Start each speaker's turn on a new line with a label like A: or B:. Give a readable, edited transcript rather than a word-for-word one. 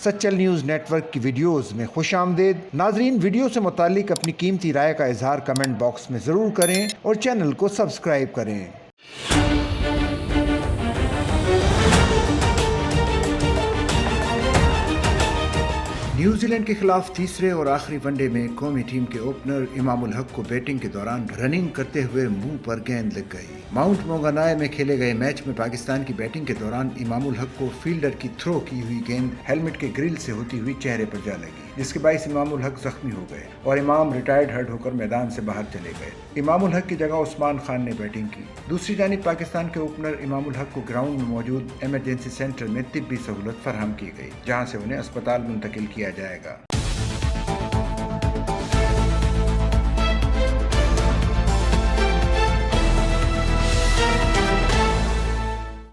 A: सचल news network की videos में खुश आमदेद। नाजरीन, वीडियो से मुतालिक अपनी कीमती राय का इजहार कमेंट बॉक्स में ज़रूर करें और चैनल को सब्सक्राइब करें। न्यूजीलैंड के खिलाफ तीसरे और आखिरी वनडे में कौमी टीम के ओपनर इमाम-उल-हक को बैटिंग के दौरान रनिंग करते हुए मुंह पर गेंद लग गई। माउंट मोंगानाई में खेले गए मैच में पाकिस्तान की बैटिंग के दौरान इमाम-उल-हक को फील्डर की थ्रो की हुई गेंद हेलमेट के ग्रिल से होती हुई चेहरे पर जा लगी, जिसके बायस इमाम-उल-हक जख्मी हो गए और इमाम रिटायर्ड हर्ट होकर मैदान से बाहर चले गए। इमाम-उल-हक की जगह उस्मान खान ने बैटिंग की। दूसरी जानिब पाकिस्तान के ओपनर इमाम-उल-हक को ग्राउंड में मौजूद इमरजेंसी सेंटर में तिब्बी सहूलत फराहम की गई, जहां से उन्हें अस्पताल मुंतकिल किया जाएगा।